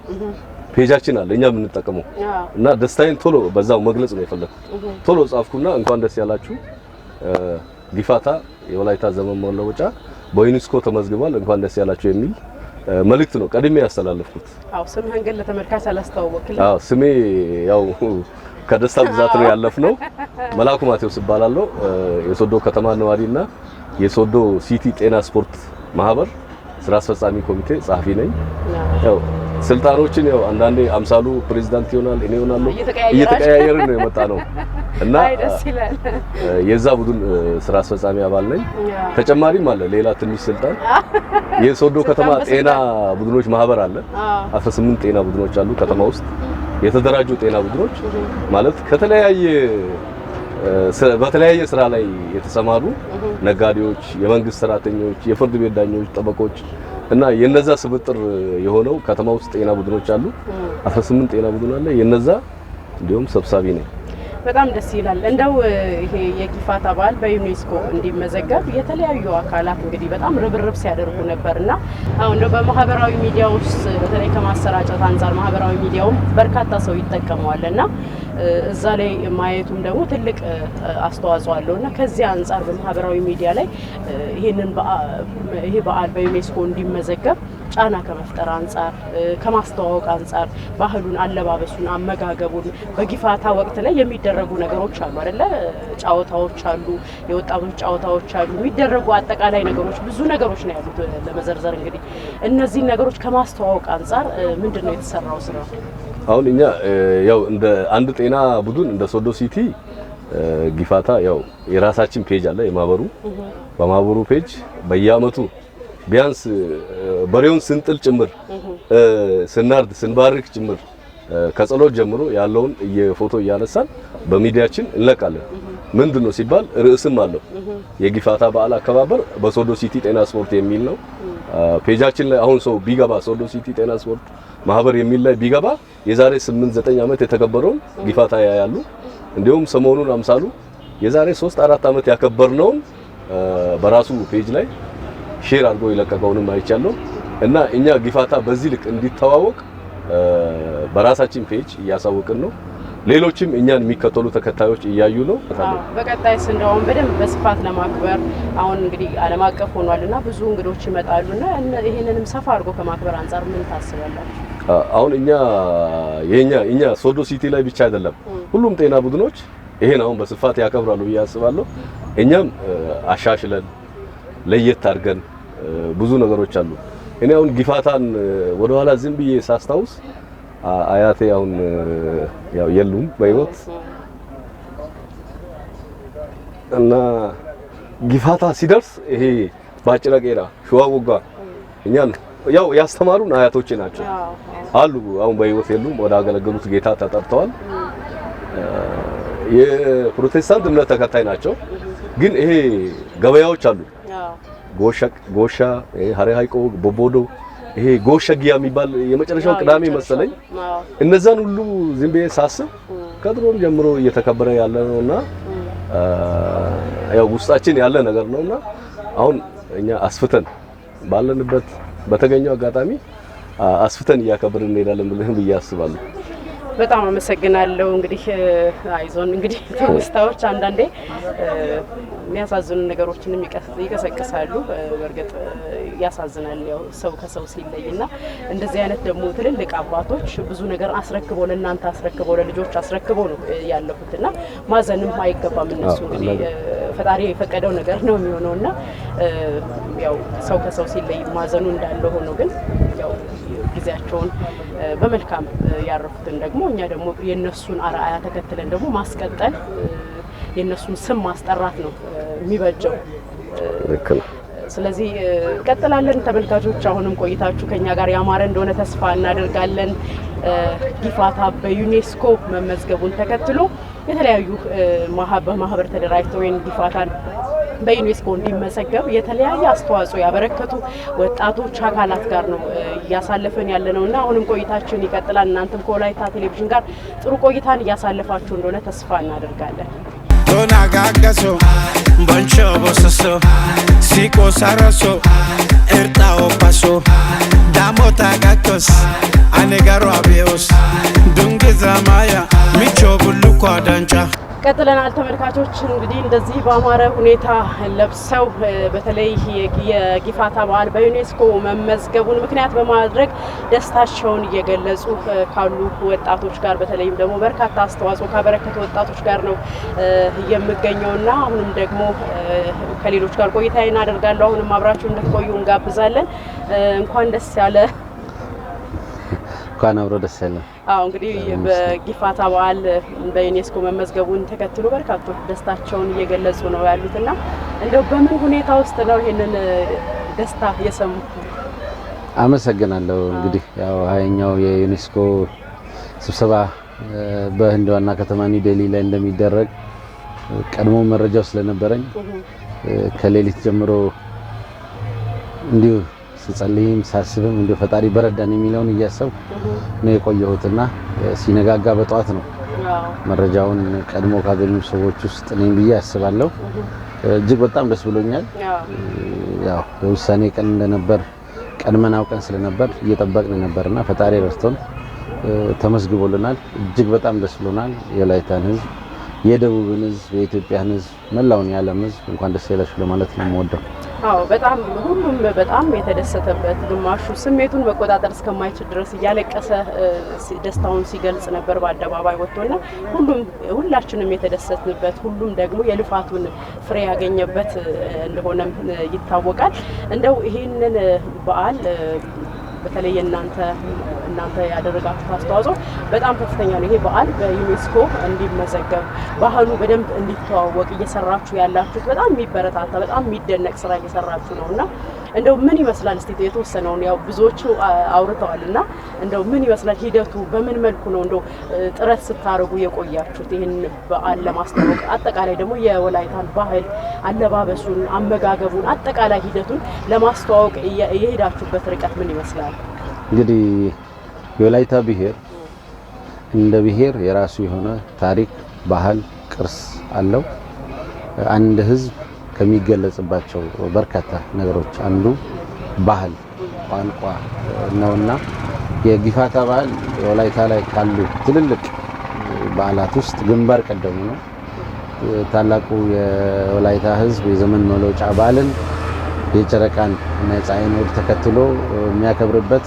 ፔጃችን አለ እኛ የምንጠቀመው እና ደስታዬን ቶሎ በዛው መግለጽ ነው የፈለኩት። ቶሎ ጻፍኩና እንኳን ደስ ያላችሁ ጊፋታ የወላይታ ዘመን መለወጫ በዩኔስኮ ተመዝግቧል እንኳን ደስ ያላችሁ የሚል መልእክት ነው ቀድሜ ያስተላለፍኩት። አዎ ስምህን ግን ለተመልካች አላስተዋወቅልኝ። አዎ ስሜ ያው ከደስታ ብዛት ነው ያለፍነው። መላኩ ማቴዎስ እባላለሁ። የሶዶ ከተማ ነዋሪና የሶዶ ሲቲ ጤና ስፖርት ማህበር ስራ አስፈጻሚ ኮሚቴ ጸሐፊ ነኝ። ያው ስልጣኖችን ያው አንዳንዴ አምሳሉ ፕሬዝዳንት ይሆናል እኔ ሆናለሁ እየተቀያየርን ነው የመጣ ነው እና የዛ ቡድን ስራ አስፈጻሚ አባል ነኝ። ተጨማሪም አለ ሌላ ትንሽ ስልጣን የሶዶ ከተማ ጤና ቡድኖች ማህበር አለ። 18 ጤና ቡድኖች አሉ ከተማ ውስጥ የተደራጁ ጤና ቡድኖች ማለት በተለያየ ስራ ላይ የተሰማሩ ነጋዴዎች፣ የመንግስት ሰራተኞች፣ የፍርድ ቤት ዳኞች፣ ጠበቆች እና የነዛ ስብጥር የሆነው ከተማ ውስጥ ጤና ቡድኖች አሉ። 18 ጤና ቡድን አለ። የነዛ እንዲሁም ሰብሳቢ ነኝ። በጣም ደስ ይላል። እንደው ይሄ የጊፋታ በዓል በዩኔስኮ እንዲመዘገብ የተለያዩ አካላት እንግዲህ በጣም ርብርብ ሲያደርጉ ነበርና አሁን ነው በማህበራዊ ሚዲያ ውስጥ በተለይ ከማሰራጨት አንፃር ማህበራዊ ሚዲያውም በርካታ ሰው ይጠቀመዋልና እዛ ላይ ማየቱም ደግሞ ትልቅ አስተዋጽኦ አለውና ከዚህ አንፃር በማህበራዊ ሚዲያ ላይ ይሄ በዓል በዩኔስኮ እንዲመዘገብ ጫና ከመፍጠር አንፃር ከማስተዋወቅ አንፃር ባህሉን፣ አለባበሱን፣ አመጋገቡን በጊፋታ ወቅት ላይ የሚደረጉ ነገሮች አሉ አይደለ? ጫወታዎች አሉ፣ የወጣቶች ጫወታዎች አሉ፣ የሚደረጉ አጠቃላይ ነገሮች ብዙ ነገሮች ነው ያሉት ለመዘርዘር እንግዲህ እነዚህ ነገሮች ከማስተዋወቅ አንፃር ምንድነው የተሰራው ስራ? አሁን እኛ ያው እንደ አንድ ጤና ቡድን እንደ ሶዶ ሲቲ ጊፋታ ያው የራሳችን ፔጅ አለ የማህበሩ። በማህበሩ ፔጅ በየአመቱ ቢያንስ በሬውን ስንጥል ጭምር ስናርድ ስንባርክ ጭምር ከጸሎት ጀምሮ ያለውን የፎቶ እያነሳን በሚዲያችን እንለቃለን። ምንድነው ሲባል ርዕስም አለው። የጊፋታ በዓል አከባበር በሶዶ ሲቲ ጤና ስፖርት የሚል ነው። ፔጃችን ላይ አሁን ሰው ቢገባ ሶዶ ሲቲ ጤና ስፖርት ማህበር የሚል ላይ ቢገባ የዛሬ 8-9 ዓመት የተከበረውን ጊፋታ ያያሉ። እንዲሁም ሰሞኑን አምሳሉ የዛሬ 3-4 ዓመት ያከበርነውን በራሱ ፔጅ ላይ ሼር አድርጎ ይለቀቀውንም አይቻለሁ እና እኛ ጊፋታ በዚህ ልክ እንዲተዋወቅ በራሳችን ፔጅ እያሳወቅን ነው። ሌሎችም እኛን የሚከተሉ ተከታዮች እያዩ ነው። በቀጣይስ እንደውም በደንብ በስፋት ለማክበር አሁን እንግዲህ ዓለም አቀፍ ሆኗልና ብዙ እንግዶች ይመጣሉና ይሄንንም ሰፋ አድርጎ ከማክበር አንፃር ምን ታስባላችሁ? አሁን እኛ ሶዶ ሲቲ ላይ ብቻ አይደለም ሁሉም ጤና ቡድኖች ይሄን አሁን በስፋት ያከብራሉ ብዬ አስባለሁ። እኛም አሻሽለን ለየት አድርገን ብዙ ነገሮች አሉ። እኔ አሁን ጊፋታን ወደ ኋላ ዝም ብዬ ሳስታውስ አያቴ አሁን ያው የሉም በህይወት እና ጊፋታ ሲደርስ ይሄ ባጭራ ቄራ ሸዋ ወጋ እኛን ያው ያስተማሩን አያቶቼ ናቸው አሉ። አሁን በህይወት የሉም፣ ወደ አገለገሉት ጌታ ተጠርተዋል። የፕሮቴስታንት እምነት ተከታይ ናቸው። ግን ይሄ ገበያዎች አሉ ጎሻ ሀሬ ሃይቆ ቦቦዶ ይሄ ጎሸጊያ የሚባል የመጨረሻው ቅዳሜ መሰለኝ። እነዛን ሁሉ ዝም ብዬ ሳስብ ከድሮም ጀምሮ እየተከበረ ያለ ነውና ያው ውስጣችን ያለ ነገር ነውና አሁን እኛ አስፍተን ባለንበት በተገኘው አጋጣሚ አስፍተን እያከበርን እንሄዳለን ብዬ አስባለሁ። በጣም አመሰግናለሁ። እንግዲህ አይዞን እንግዲህ ትውስታዎች አንዳንዴ የሚያሳዝኑ ነገሮችንም ይቀሰቅሳሉ። በእርግጥ ያሳዝናል ያው ሰው ከሰው ሲለይና እንደዚህ አይነት ደግሞ ትልልቅ አባቶች ብዙ ነገር አስረክበው ለእናንተ አስረክበው ለልጆች አስረክበው ነው ያለፉትና ማዘንም አይገባም። እነሱ እንግዲህ ፈጣሪ የፈቀደው ነገር ነው የሚሆነውና ያው ሰው ከሰው ሲለይ ማዘኑ እንዳለ ሆኖ ግን ያው ጊዜያቸውን በመልካም ያረፉትን ደግሞ እኛ ደግሞ የነሱን አርአያ ተከትለን ደግሞ ማስቀጠል የነሱን ስም ማስጠራት ነው የሚበጀው። ልክ ነው። ስለዚህ ቀጥላለን። ተመልካቾች አሁንም ቆይታችሁ ከኛ ጋር ያማረ እንደሆነ ተስፋ እናደርጋለን። ጊፋታ በዩኔስኮ መመዝገቡን ተከትሎ የተለያዩ በማህበር ተደራጅተው ጊፋታን በዩኔስኮ እንዲመዘገብ የተለያየ አስተዋጽኦ ያበረከቱ ወጣቶች አካላት ጋር ነው እያሳለፈን ያለነውና አሁንም ቆይታችን ይቀጥላል። እናንተም ከወላይታ ቴሌቪዥን ጋር ጥሩ ቆይታን እያሳለፋችሁ እንደሆነ ተስፋ እናደርጋለን። ቶና ጋገሶ ቦንቾ ቦሰሶ ሲቆ ሳረሶ ኤርጣኦ ፓሶ ዳሞታ ጋኮስ አኔጋሮ አቤዎስ ዱንጌዛ ማያ ሚቾ ቡሉኳ ዳንጫ ቀጥለናል። ተመልካቾች እንግዲህ እንደዚህ በአማረ ሁኔታ ለብሰው በተለይ የጊፋታ በዓል በዩኔስኮ መመዝገቡን ምክንያት በማድረግ ደስታቸውን እየገለጹ ካሉ ወጣቶች ጋር በተለይም ደግሞ በርካታ አስተዋጽኦ ካበረከቱ ወጣቶች ጋር ነው የምገኘውና አሁንም ደግሞ ከሌሎች ጋር ቆይታ እናደርጋለሁ። አሁንም አብራችሁ እንድትቆዩ እንጋብዛለን። እንኳን ደስ ያለ እንኳን አብሮ ደስ ያለ። እንግዲህ በጊፋታ በዓል በዩኔስኮ መመዝገቡን ተከትሎ በርካቶች ደስታቸውን እየገለጹ ነው ያሉትና እንደው በምን ሁኔታ ውስጥ ነው ይሄንን ደስታ የሰሙ? አመሰግናለሁ። እንግዲህ ያው 20ኛው የዩኔስኮ ስብሰባ በህንድ ዋና ከተማ ኒው ዴሊ ላይ እንደሚደረግ ቀድሞ መረጃው ስለነበረኝ ከሌሊት ጀምሮ እንዲሁ ስጸልይም ሳስብም እንደ ፈጣሪ በረዳን የሚለውን እያሰብኩ ነው የቆየሁትና ሲነጋጋ በጧት ነው መረጃውን ቀድሞ ካገኙ ሰዎች ውስጥ ነኝ ብዬ አስባለሁ። እጅግ በጣም ደስ ብሎኛል። ያው የውሳኔ ቀን እንደነበር ቀድመን አውቀን ስለነበር እየጠበቅን ነበርና ፈጣሪ ረድቶን ተመስግቦልናል። እጅግ በጣም ደስ ብሎናል። የወላይታን ህዝብ፣ የደቡብን ህዝብ፣ የኢትዮጵያን ህዝብ፣ መላውን የዓለም ህዝብ እንኳን ደስ ያላችሁ ለማለት ነው የምወደው። በጣም ሁሉም በጣም የተደሰተበት ግማሹ ስሜቱን መቆጣጠር እስከማይችል ድረስ እያለቀሰ ደስታውን ሲገልጽ ነበር በአደባባይ ወጥቶና ሁላችንም የተደሰትንበት ሁሉም ደግሞ የልፋቱን ፍሬ ያገኘበት እንደሆነም ይታወቃል። እንደው ይሄንን በዓል በተለይ እናንተ ያደረጋችሁት አስተዋጽኦ በጣም ከፍተኛ ነው። ይሄ በዓል በዩኔስኮ እንዲመዘገብ ባህሉ በደንብ እንዲተዋወቅ እየሰራችሁ ያላችሁት በጣም የሚበረታታ በጣም የሚደነቅ ስራ እየሰራችሁ ነውና እንደው ምን ይመስላል? እስቲ የተወሰነውን ያው ብዙዎቹ አውርተዋልና እንደው ምን ይመስላል ሂደቱ? በምን መልኩ ነው እንደው ጥረት ስታረጉ የቆያችሁት ይሄን በዓል ለማስተዋወቅ? አጠቃላይ ደግሞ የወላይታን ባህል፣ አለባበሱን፣ አመጋገቡን፣ አጠቃላይ ሂደቱን ለማስተዋወቅ የሄዳችሁበት ርቀት ምን ይመስላል? እንግዲህ የወላይታ ብሔር እንደ ብሔር የራሱ የሆነ ታሪክ፣ ባህል፣ ቅርስ አለው። አንድ ህዝብ ከሚገለጽባቸው በርካታ ነገሮች አንዱ ባህል፣ ቋንቋ ነውና የጊፋታ በዓል የወላይታ ላይ ካሉ ትልልቅ በዓላት ውስጥ ግንባር ቀደሙ ነው። ታላቁ የወላይታ ህዝብ የዘመን መለወጫ በዓልን የጨረቃን እና የፀሐይን ወድ ተከትሎ የሚያከብርበት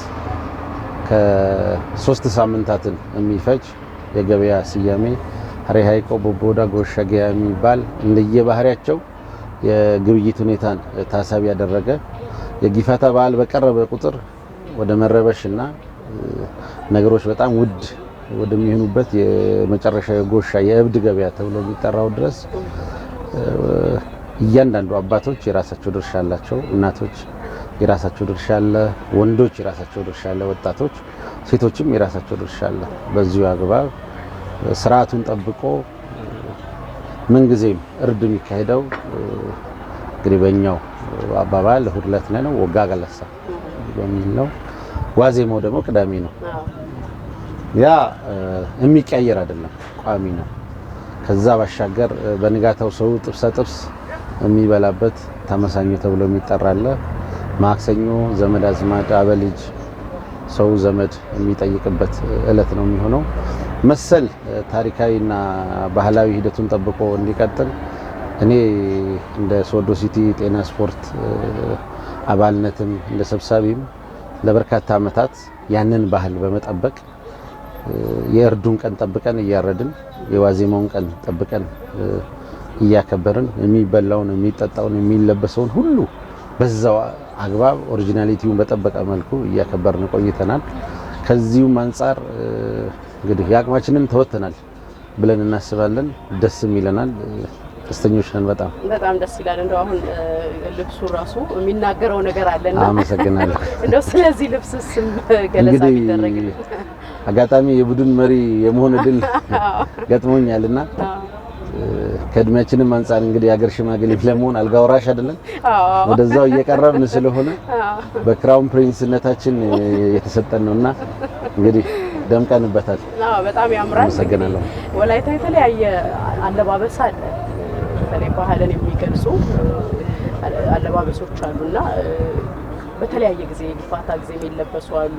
ከ3 ሳምንታትን የሚፈጅ የገበያ ስያሜ ሀሬ ሃይቆ ቦቦዳ ጎሻገያ የሚባል እንደየባህሪያቸው የግብይት ሁኔታን ታሳቢ ያደረገ የጊፋታ በዓል በቀረበ ቁጥር ወደ መረበሽና ነገሮች በጣም ውድ ወደሚሆኑበት የመጨረሻ የጎሻ የእብድ ገበያ ተብሎ የሚጠራው ድረስ እያንዳንዱ አባቶች የራሳቸው ድርሻ አላቸው፣ እናቶች የራሳቸው ድርሻ አለ፣ ወንዶች የራሳቸው ድርሻ አለ፣ ወጣቶች ሴቶችም የራሳቸው ድርሻ አለ። በዚሁ አግባብ ስርዓቱን ጠብቆ ምንጊዜም እርድ የሚካሄደው እንግዲህ በእኛው አባባል እሁድ ዕለት ነው ወጋ ገለሳ በሚል ነው። ዋዜማው ደግሞ ቅዳሜ ነው። ያ የሚቀየር አይደለም፣ ቋሚ ነው። ከዛ ባሻገር በንጋታው ሰው ጥብስ የሚበላበት ተመሳኞ ተብሎ የሚጠራለ ማክሰኞ ዘመድ አዝማድ አበልጅ ሰው ዘመድ የሚጠይቅበት እለት ነው የሚሆነው። መሰል ታሪካዊና ባህላዊ ሂደቱን ጠብቆ እንዲቀጥል እኔ እንደ ሶዶ ሲቲ ጤና ስፖርት አባልነትም እንደ ሰብሳቢም ለበርካታ ዓመታት ያንን ባህል በመጠበቅ የእርዱን ቀን ጠብቀን እያረድን የዋዜማውን ቀን ጠብቀን እያከበርን የሚበላውን የሚጠጣውን የሚለበሰውን ሁሉ በዛው አግባብ ኦሪጂናሊቲውን በጠበቀ መልኩ እያከበርን ቆይተናል። ከዚሁም አንፃር እንግዲህ ያቅማችንን ተወጥተናል ብለን እናስባለን። ደስም ይለናል። ደስተኞች ነን። በጣም ደስ ይላል። እንደው አሁን ልብሱ ራሱ የሚናገረው ነገር አለና አመሰግናለሁ። እንደው ስለዚህ ልብስስ ገለጻ ቢደረግ አጋጣሚ የቡድን መሪ የመሆን እድል ገጥሞኛልና ከእድሜያችንም አንፃር እንግዲህ የሀገር ሽማግሌ ለመሆን አልጋ ወራሽ አይደለም። ወደዛው እየቀረብን ስለሆነ በክራውን ፕሪንስነታችን የተሰጠን ነውና እንግዲህ ደምቀንበታል። በጣም ያምራል። አመሰግናለሁ። ወላይታ የተለያየ አለባበስ አለ። በተለይ ባህልን የሚገልጹ አለባበሶች አሉና በተለያየ ጊዜ ጊፋታ ጊዜ የሚለበሱ አሉ።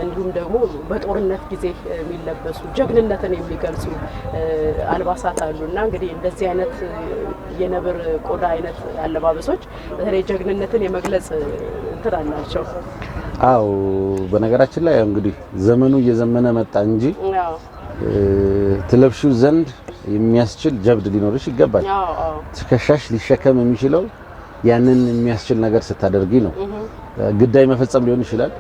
እንዲሁም ደግሞ በጦርነት ጊዜ የሚለበሱ ጀግንነትን የሚገልጹ አልባሳት አሉና እንግዲህ እንደዚህ አይነት የነብር ቆዳ አይነት አለባበሶች በተለይ ጀግንነትን የመግለጽ እንትን አላቸው። አው በነገራችን ላይ እንግዲህ ዘመኑ እየዘመነ መጣ እንጂ ትለብሺው ዘንድ የሚያስችል ጀብድ ሊኖርሽ ይገባል። ትከሻሽ ሊሸከም የሚችለው ያንን የሚያስችል ነገር ስታደርጊ ነው። ግዳይ መፈጸም ሊሆን ይችላል።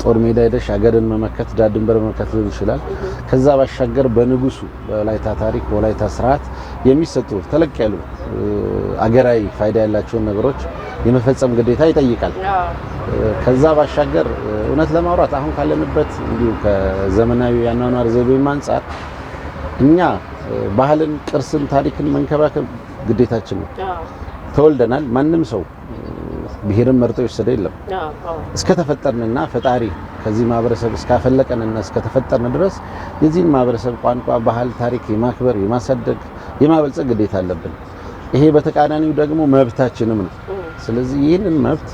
ጦር ሜዳ ሄደሽ ሀገርን መመከት ዳር ድንበር መመከት ሊሆን ይችላል። ከዛ ባሻገር በንጉሱ በወላይታ ታሪክ በወላይታ ስርዓት የሚሰጡ ተለቅ ያሉ አገራዊ ፋይዳ ያላቸውን ነገሮች የመፈጸም ግዴታ ይጠይቃል። ከዛ ባሻገር እውነት ለማውራት አሁን ካለንበት እንዲሁ ከዘመናዊ ያኗኗር ዘይቤም አንፃር እኛ ባህልን፣ ቅርስን፣ ታሪክን መንከባከብ ግዴታችን ነው። ተወልደናል። ማንም ሰው ብሔርን መርጦ የወሰደ የለም። እስከተፈጠርንና ፈጣሪ ከዚህ ማህበረሰብ እስካፈለቀንና እስከተፈጠርን ድረስ የዚህን ማህበረሰብ ቋንቋ፣ ባህል፣ ታሪክ የማክበር የማሳደግ የማበልጸግ ግዴታ አለብን። ይሄ በተቃራኒው ደግሞ መብታችንም ነው። ስለዚህ ይህንን መብት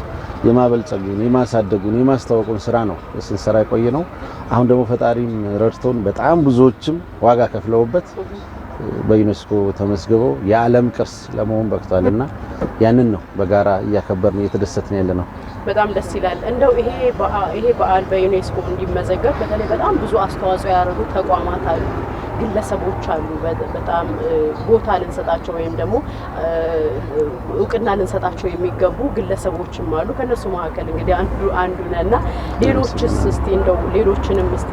የማበልጸጉን የማሳደጉን የማስተዋወቁን ስራ ነው ስንሰራ የቆየ ነው። አሁን ደግሞ ፈጣሪም ረድቶን በጣም ብዙዎችም ዋጋ ከፍለውበት በዩኔስኮ ተመዝግበው የዓለም ቅርስ ለመሆን በቅቷልና ያንን ነው በጋራ እያከበርን እየተደሰትን ያለ ነው። በጣም ደስ ይላል። እንደው ይሄ በዓል በዩኔስኮ እንዲመዘገብ በተለይ በጣም ብዙ አስተዋጽኦ ያደረጉ ተቋማት አሉ፣ ግለሰቦች አሉ። በጣም ቦታ ልንሰጣቸው ወይም ደግሞ እውቅና ልንሰጣቸው የሚገቡ ግለሰቦችም አሉ። ከነሱ መካከል እንግዲህ አንዱ ነና ሌሎችስ እስቲ እንደው ሌሎችንም እስቲ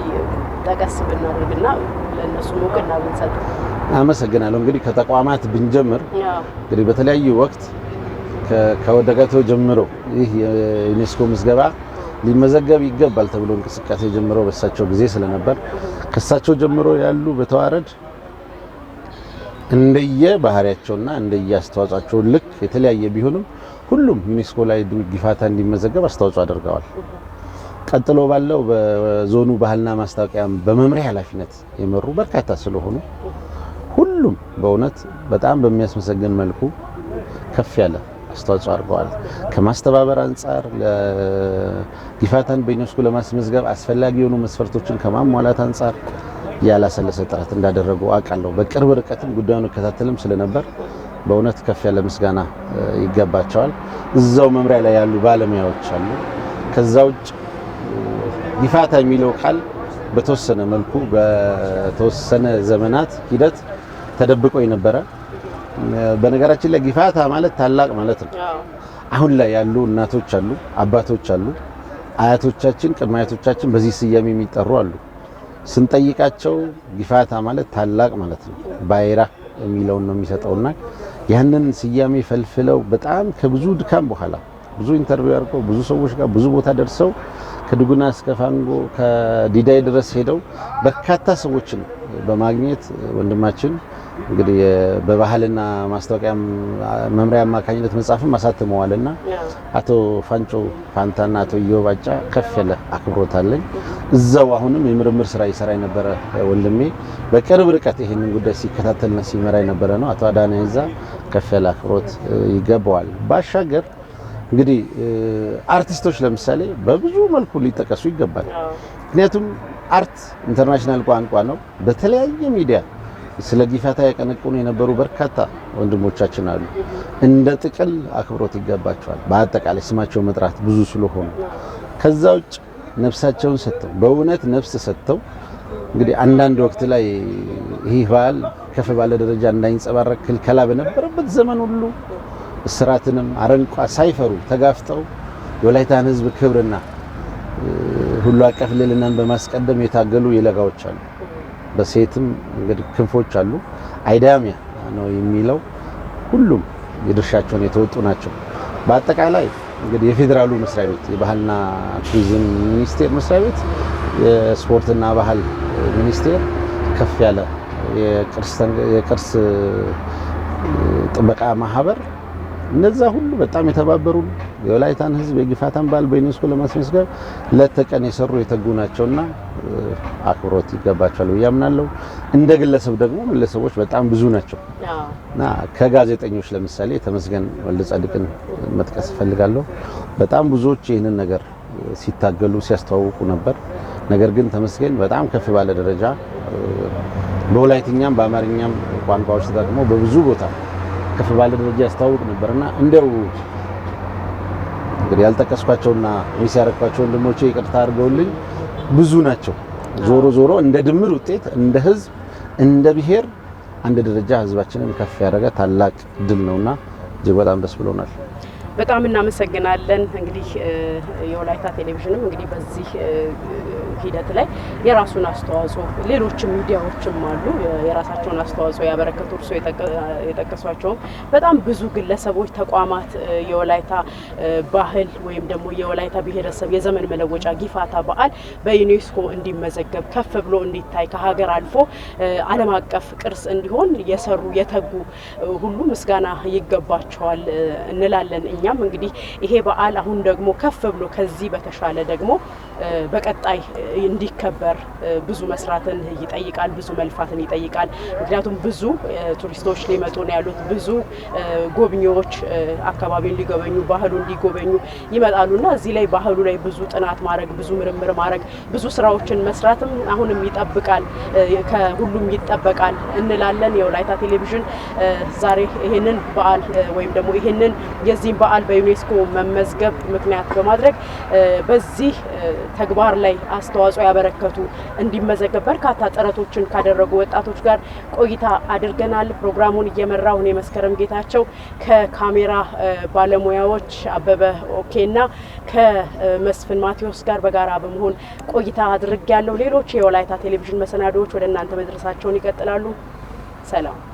ጠቀስ ብናደርግና ለነሱ እውቅና ብንሰጥ። አመሰግናለሁ። እንግዲህ ከተቋማት ብንጀምር እንግዲህ በተለያዩ ወቅት ከወደቀቶ ጀምሮ ይህ የዩኔስኮ ምዝገባ ሊመዘገብ ይገባል ተብሎ እንቅስቃሴ ጀምሮ በሳቸው ጊዜ ስለነበር ከሳቸው ጀምሮ ያሉ በተዋረድ እንደየ ባህሪያቸውና እንደየ አስተዋጽኦአቸው ልክ የተለያየ ቢሆንም ሁሉም ዩኔስኮ ላይ ጊፋታ እንዲመዘገብ አስተዋጽኦ አድርገዋል። ቀጥሎ ባለው በዞኑ ባህልና ማስታወቂያ በመምሪያ ኃላፊነት የመሩ በርካታ ስለሆኑ ሁሉም በእውነት በጣም በሚያስመሰግን መልኩ ከፍ ያለ አስተዋጽኦ አድርገዋል። ከማስተባበር አንፃር ለጊፋታን በዩኔስኮ ለማስመዝገብ አስፈላጊ የሆኑ መስፈርቶችን ከማሟላት አንፃር ያላሰለሰ ጥረት እንዳደረጉ አውቃለሁ። በቅርብ ርቀትም ጉዳዩን እከታተልም ስለነበር በእውነት ከፍ ያለ ምስጋና ይገባቸዋል። እዛው መምሪያ ላይ ያሉ ባለሙያዎች አሉ። ከዛ ውጭ ጊፋታ የሚለው ቃል በተወሰነ መልኩ በተወሰነ ዘመናት ሂደት ተደብቆ የነበረ በነገራችን ላይ ጊፋታ ማለት ታላቅ ማለት ነው። አሁን ላይ ያሉ እናቶች አሉ፣ አባቶች አሉ፣ አያቶቻችን ቅድመ አያቶቻችን በዚህ ስያሜ የሚጠሩ አሉ። ስንጠይቃቸው ጊፋታ ማለት ታላቅ ማለት ነው። ባይራ የሚለውን ነው የሚሰጠውና ያንን ስያሜ ፈልፍለው በጣም ከብዙ ድካም በኋላ ብዙ ኢንተርቪው አድርገው ብዙ ሰዎች ጋር ብዙ ቦታ ደርሰው ከድጉና እስከ ፋንጎ ከዲዳይ ድረስ ሄደው በርካታ ሰዎችን በማግኘት ወንድማችን እንግዲህ በባህልና ማስታወቂያ መምሪያ አማካኝነት መጽሐፍም አሳትመዋልና አቶ ፋንጮ ፋንታና አቶ ዮባጫ ከፍ ያለ አክብሮት አለኝ። እዛው አሁንም የምርምር ስራ ይሰራ የነበረ ወንድሜ በቅርብ ርቀት ይሄንን ጉዳይ ሲከታተልና ሲመራ የነበረ ነው። አቶ አዳነ ይዛ ከፍ ያለ አክብሮት ይገባዋል። ባሻገር እንግዲህ አርቲስቶች ለምሳሌ በብዙ መልኩ ሊጠቀሱ ይገባል። ምክንያቱም አርት ኢንተርናሽናል ቋንቋ ነው። በተለያየ ሚዲያ ስለ ጊፋታ ያቀነቅኑ የነበሩ በርካታ ወንድሞቻችን አሉ። እንደ ጥቅል አክብሮት ይገባቸዋል። በአጠቃላይ ስማቸው መጥራት ብዙ ስለሆኑ ከዛ ውጭ ነፍሳቸውን ሰጥተው በእውነት ነፍስ ሰጥተው እንግዲህ አንዳንድ ወቅት ላይ ይህ በዓል ከፍ ባለ ደረጃ እንዳይንጸባረቅ ክልከላ በነበረበት ዘመን ሁሉ እስራትንም አረንቋ ሳይፈሩ ተጋፍጠው የወላይታን ሕዝብ ክብርና ሁሉ አቀፍ ልዕልናን በማስቀደም የታገሉ የለጋዎች አሉ። በሴትም እንግዲህ ክንፎች አሉ። አይዳሚያ ነው የሚለው ሁሉም የድርሻቸውን የተወጡ ናቸው። በአጠቃላይ እንግዲህ የፌዴራሉ መስሪያ ቤት የባህልና ቱሪዝም ሚኒስቴር መስሪያ ቤት፣ የስፖርትና ባህል ሚኒስቴር ከፍ ያለ የቅርስ ጥበቃ ማህበር እነዛ ሁሉ በጣም የተባበሩ የወላይታን ሕዝብ የጊፋታን በዓል በዩኔስኮ ለማስመዝገብ ለተቀን የሰሩ የተጉ ናቸውና አክብሮት ይገባቸዋል ብዬ አምናለሁ። እንደ ግለሰብ ደግሞ ግለሰቦች በጣም ብዙ ናቸው እና ከጋዜጠኞች ለምሳሌ ተመስገን ወልደ ጻድቅን መጥቀስ እፈልጋለሁ። በጣም ብዙዎች ይህንን ነገር ሲታገሉ ሲያስተዋውቁ ነበር። ነገር ግን ተመስገን በጣም ከፍ ባለ ደረጃ በወላይትኛም በአማርኛም ቋንቋዎች ተጠቅሞ በብዙ ቦታ ከፍ ባለ ደረጃ ያስተዋውቅ ነበርና እንደው እንግዲህ ያልጠቀስኳቸውና ሚስ ያረኳቸው ወንድሞቼ ይቅርታ አድርገውልኝ ብዙ ናቸው። ዞሮ ዞሮ እንደ ድምር ውጤት እንደ ህዝብ እንደ ብሔር አንድ ደረጃ ህዝባችንን ከፍ ያደረገ ታላቅ ድል ነውና እጅግ በጣም ደስ ብሎናል። በጣም እናመሰግናለን። እንግዲህ የወላይታ ቴሌቪዥንም እንግዲህ በዚህ ሂደት ላይ የራሱን አስተዋጽኦ ሌሎችም ሚዲያዎችም አሉ የራሳቸውን አስተዋጽኦ ያበረከቱ እርሶ የጠቀሷቸው በጣም ብዙ ግለሰቦች፣ ተቋማት የወላይታ ባህል ወይም ደግሞ የወላይታ ብሔረሰብ የዘመን መለወጫ ጊፋታ በዓል በዩኔስኮ እንዲመዘገብ ከፍ ብሎ እንዲታይ ከሀገር አልፎ ዓለም አቀፍ ቅርስ እንዲሆን የሰሩ የተጉ ሁሉ ምስጋና ይገባቸዋል እንላለን። እኛም እንግዲህ ይሄ በዓል አሁን ደግሞ ከፍ ብሎ ከዚህ በተሻለ ደግሞ በቀጣይ እንዲከበር ብዙ መስራትን ይጠይቃል፣ ብዙ መልፋትን ይጠይቃል። ምክንያቱም ብዙ ቱሪስቶች ሊመጡ ነው ያሉት፣ ብዙ ጎብኚዎች አካባቢውን ሊጎበኙ ባህሉን ሊጎበኙ ይመጣሉና እዚህ ላይ ባህሉ ላይ ብዙ ጥናት ማድረግ፣ ብዙ ምርምር ማድረግ፣ ብዙ ስራዎችን መስራትም አሁንም ይጠብቃል፣ ከሁሉም ይጠበቃል እንላለን። የወላይታ ቴሌቪዥን ዛሬ ይሄንን በዓል ወይም ደግሞ ይሄንን የዚህ በዓል በዩኔስኮ መመዝገብ ምክንያት በማድረግ በዚህ ተግባር ላይ አስተዋጽኦ ያበረከቱ እንዲመዘገብ በርካታ ጥረቶችን ካደረጉ ወጣቶች ጋር ቆይታ አድርገናል። ፕሮግራሙን እየመራው እኔ መስከረም ጌታቸው ከካሜራ ባለሙያዎች አበበ ኦኬና ከመስፍን ማቴዎስ ጋር በጋራ በመሆን ቆይታ አድርጌያለሁ። ሌሎች የወላይታ ቴሌቪዥን መሰናዶዎች ወደ እናንተ መድረሳቸውን ይቀጥላሉ። ሰላም።